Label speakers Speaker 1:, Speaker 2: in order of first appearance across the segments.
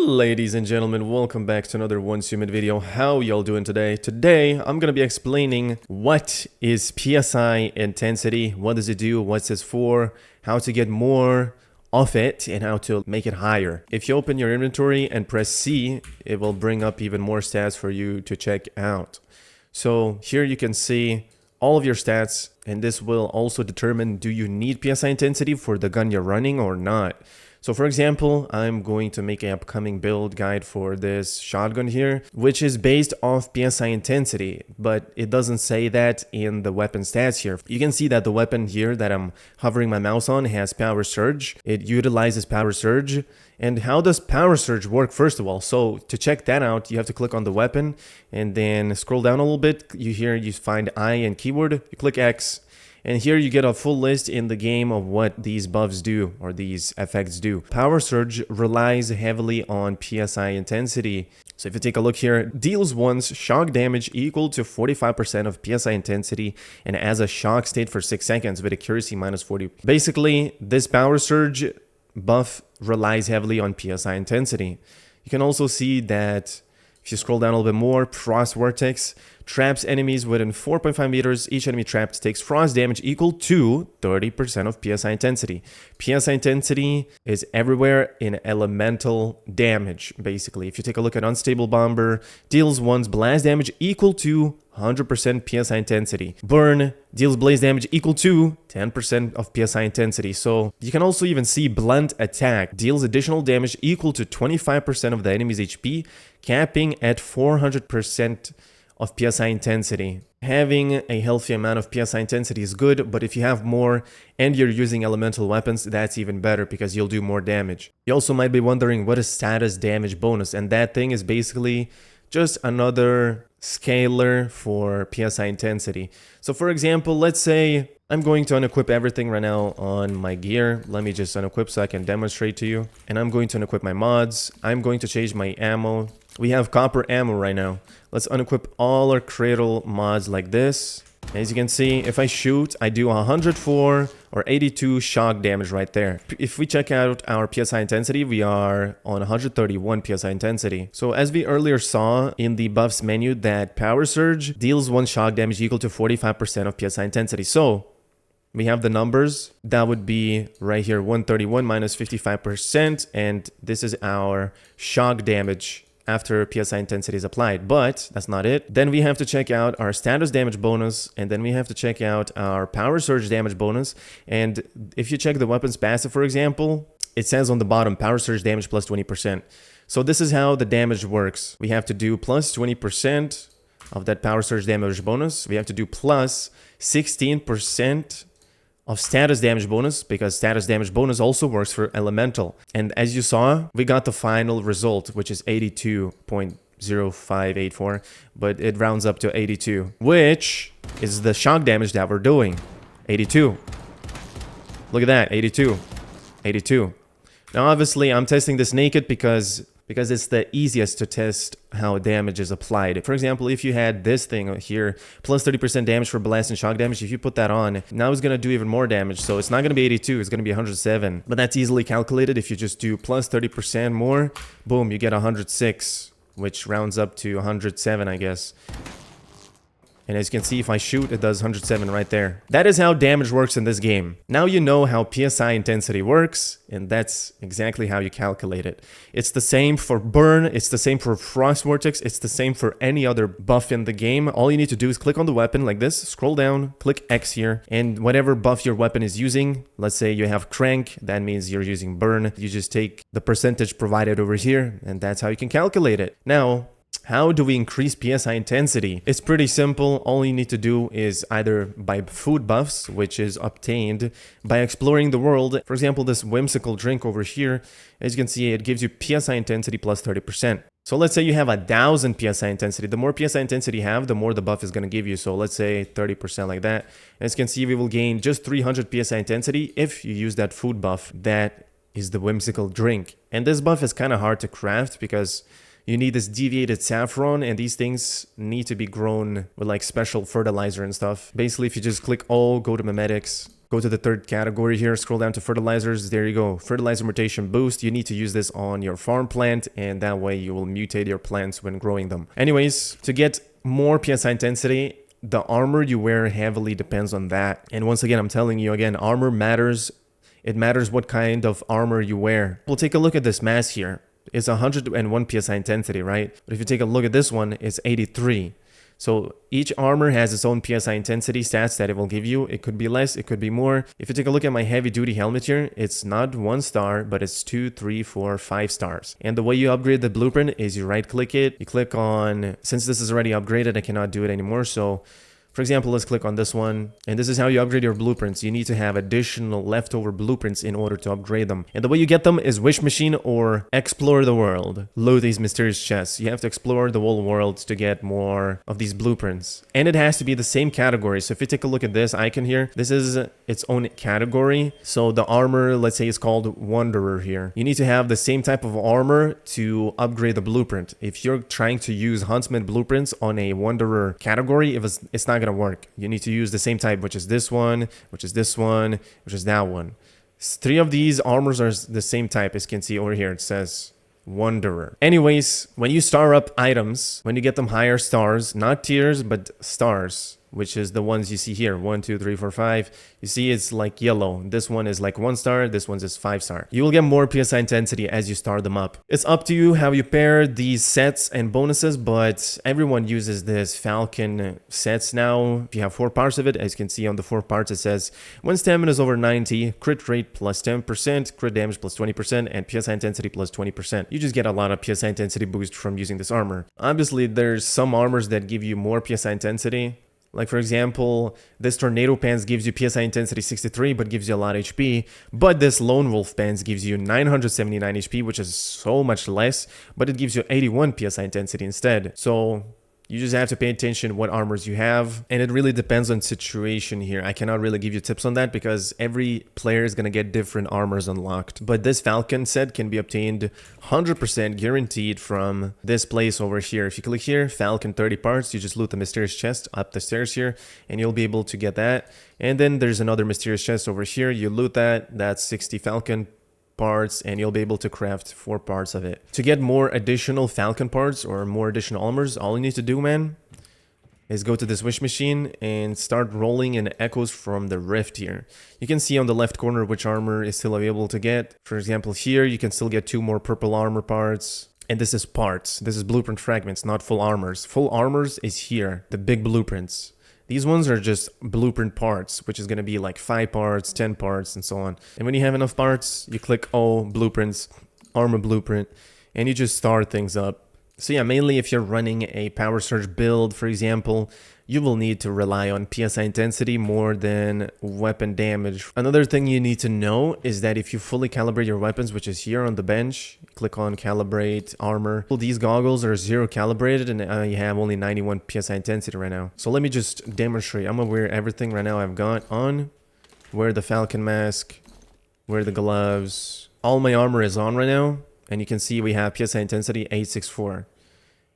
Speaker 1: Ladies and gentlemen, welcome back to another One Human video. How y'all doing today? Today, I'm gonna be explaining what is PSI intensity, what does it do, what's this for, how to get more of it, and how to make it higher. If you open your inventory and press C, it will bring up even more stats for you to check out. So here you can see all of your stats, and this will also determine do you need PSI intensity for the gun you're running or not. So for example, I'm going to make an upcoming build guide for this shotgun here, which is based off PSI intensity, but it doesn't say that in the weapon stats here. You can see that the weapon here that I'm hovering my mouse on has power surge. It utilizes power surge. And how does power surge work first of all? So to check that out, you have to click on the weapon and then scroll down a little bit. You find I and keyword, you click X. And here you get a full list in the game of what these buffs do or these effects do. Power Surge relies heavily on PSI intensity. So if you take a look here, deals once shock damage equal to 45% of PSI intensity and as a shock state for 6 seconds with accuracy minus 40. Basically, this Power Surge buff relies heavily on PSI intensity. You can also see that if you scroll down a little bit more, Frost Vortex traps enemies within 4.5 meters. Each enemy trapped takes frost damage equal to 30% of PSI intensity. PSI intensity is everywhere in elemental damage, basically. If you take a look at Unstable Bomber, deals once blast damage equal to 100% PSI intensity. Burn deals blaze damage equal to 10% of PSI intensity. So you can also even see Blunt Attack deals additional damage equal to 25% of the enemy's HP, capping at 400% of PSI intensity. Having a healthy amount of PSI intensity is good, but if you have more and you're using elemental weapons, that's even better because you'll do more damage. You also might be wondering what is status damage bonus, and that thing is basically just another scalar for PSI intensity. So for example, let's say I'm going to unequip everything right now on my gear. Let me just unequip so I can demonstrate to you. And I'm going to unequip my mods. I'm going to change my ammo. We have copper ammo right now. Let's unequip all our cradle mods like this. As you can see, if I shoot, I do 104 or 82 shock damage right there. If we check out our PSI intensity, we are on 131 PSI intensity. So as we earlier saw in the buffs menu, that Power Surge deals one shock damage equal to 45% of PSI intensity. So we have the numbers. That would be right here, 131 minus 55%. And this is our shock damage after PSI intensity is applied, but that's not it. Then we have to check out our status damage bonus, and then we have to check out our power surge damage bonus. And if you check the weapons passive, for example, it says on the bottom, power surge damage plus 20%. So this is how the damage works. We have to do plus 20% of that power surge damage bonus. We have to do plus 16% of status damage bonus, because status damage bonus also works for elemental. And as you saw, we got the final result, which is 82.0584, but it rounds up to 82, which is the shock damage that we're doing. 82. Look at that, 82. 82. Now obviously I'm testing this naked because it's the easiest to test how damage is applied. For example, if you had this thing here, plus 30% damage for blast and shock damage, if you put that on, now it's going to do even more damage. So it's not going to be 82, it's going to be 107. But that's easily calculated. If you just do plus 30% more, boom, you get 106, which rounds up to 107, I guess. And as you can see, if I shoot, it does 107 right there. That is how damage works in this game. Now you know how PSI intensity works, and that's exactly how you calculate it. It's the same for Burn, it's the same for Frost Vortex, it's the same for any other buff in the game. All you need to do is click on the weapon like this, scroll down, click X here, and whatever buff your weapon is using, let's say you have Crank, that means you're using Burn. You just take the percentage provided over here, and that's how you can calculate it. Now, how do we increase PSI intensity? It's pretty simple. All you need to do is either buy food buffs, which is obtained by exploring the world. For example, this whimsical drink over here, as you can see, it gives you PSI intensity plus 30%. So let's say you have 1,000 PSI intensity. The more PSI intensity you have, the more the buff is going to give you. So let's say 30% like that. As you can see, we will gain just 300 PSI intensity if you use that food buff. That is the whimsical drink. And this buff is kind of hard to craft because you need this deviated saffron, and these things need to be grown with like special fertilizer and stuff. Basically, if you just click all, go to mimetics, Go to the third category here, scroll down to fertilizers. There you go. Fertilizer mutation boost. You need to use this on your farm plant, and that way you will mutate your plants when growing them. Anyways, to get more PSI intensity, the armor you wear heavily depends on that. And once again, I'm telling you again, armor matters. It matters what kind of armor you wear. We'll take a look at this mask here. It's 101 PSI intensity, right? But if you take a look at this one, it's 83. So each armor has its own PSI intensity stats that it will give you. It could be less, it could be more. If you take a look at my heavy duty helmet here, it's not 1 star, but it's 2, 3, 4, 5 stars. And the way you upgrade the blueprint is you right click it, you click on, since this is already upgraded, I cannot do it anymore. So for example, let's click on this one, and this is how you upgrade your blueprints. You need to have additional leftover blueprints in order to upgrade them. And the way you get them is wish machine or explore the world. Loot these mysterious chests. You have to explore the whole world to get more of these blueprints. And it has to be the same category. So if you take a look at this icon here, this is its own category. So the armor, let's say it's called Wanderer here. You need to have the same type of armor to upgrade the blueprint. If you're trying to use Huntsman blueprints on a Wanderer category, if it's not gonna work. You need to use the same type, which is this one, which is this one, which is that one. 3 of these armors are the same type. As you can see over here, it says Wanderer. Anyways, when you star up items, when you get them higher stars, not tiers, but stars, which is the ones you see here, 1, 2, 3, 4, 5. You see it's like yellow. This one is like 1 star, this one's is 5 star. You will get more PSI intensity as you star them up. It's up to you how you pair these sets and bonuses, but everyone uses this Falcon sets now. If you have 4 parts of it, as you can see on the 4 parts, it says when stamina is over 90, crit rate plus 10%, crit damage plus 20%, and PSI intensity plus 20%. You just get a lot of PSI intensity boost from using this armor. Obviously, there's some armors that give you more PSI intensity. Like for example, this Tornado Pants gives you PSI intensity 63, but gives you a lot of HP. But this Lone Wolf Pants gives you 979 HP, which is so much less, but it gives you 81 PSI intensity instead. So you just have to pay attention what armors you have, and it really depends on situation here. I cannot really give you tips on that because every player is going to get different armors unlocked. But this Falcon set can be obtained 100% guaranteed from this place over here. If you click here, Falcon 30 parts, you just loot the mysterious chest up the stairs here, and you'll be able to get that. And then there's another mysterious chest over here. You loot that, that's 60 Falcon parts, and you'll be able to craft 4 parts of it. To get more additional Falcon parts or more additional armors, all you need to do, man, is go to this wish machine and start rolling in echoes from the rift here. You can see on the left corner which armor is still available to get. For example, here you can still get 2 more purple armor parts. And this is parts. This is blueprint fragments, not full armors. Full armors is here, the big blueprints. These ones are just blueprint parts, which is going to be like 5 parts, 10 parts, and so on. And when you have enough parts, you click all blueprints, armor blueprint, and you just start things up. So yeah, mainly if you're running a power surge build, for example, you will need to rely on PSI intensity more than weapon damage. Another thing you need to know is that if you fully calibrate your weapons, which is here on the bench, click on calibrate armor. Well, these goggles are 0 calibrated and you have only 91 PSI intensity right now. So let me just demonstrate. I'm gonna wear everything right now I've got on. Wear the Falcon mask, wear the gloves. All my armor is on right now, and you can see we have PSI intensity 864.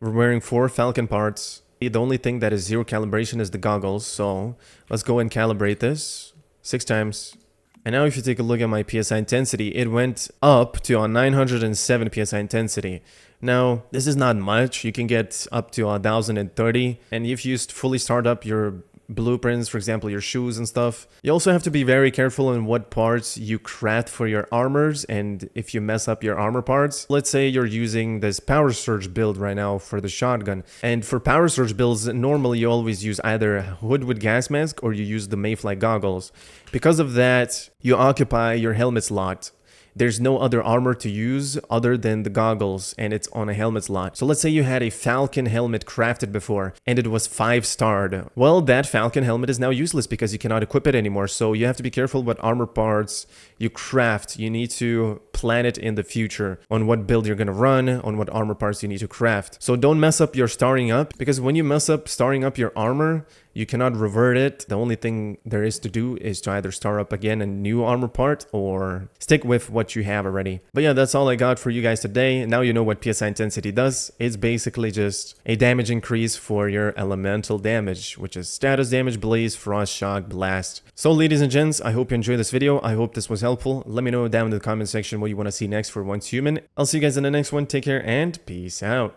Speaker 1: We're wearing 4 Falcon parts. The only thing that is 0 calibration is the goggles, so let's go and calibrate this 6 times. And now if you take a look at my PSI intensity, it went up to a 907 PSI intensity. Now, this is not much. You can get up to 1030, and if you fully start up your blueprints, for example, your shoes and stuff, you also have to be very careful in what parts you craft for your armors, and if you mess up your armor parts. Let's say you're using this power surge build right now for the shotgun, and for power surge builds, normally you always use either hood with gas mask or you use the Mayfly goggles. Because of that, you occupy your helmet slot. There's no other armor to use other than the goggles, and it's on a helmet slot. So let's say you had a Falcon helmet crafted before and it was 5-starred. Well, that Falcon helmet is now useless because you cannot equip it anymore. So you have to be careful what armor parts you craft. You need to plan it in the future on what build you're gonna run, on what armor parts you need to craft. So don't mess up your starring up, because when you mess up starring up your armor, You cannot revert it. The only thing there is to do is to either start up again a new armor part or stick with what you have already. But yeah, that's all I got for you guys today. Now you know what PSI intensity does. It's basically just a damage increase for your elemental damage, which is status damage, blaze, frost, shock, blast. So ladies and gents, I hope you enjoyed this video. I hope this was helpful. Let me know down in the comment section what you want to see next for Once Human. I'll see you guys in the next one. Take care and peace out.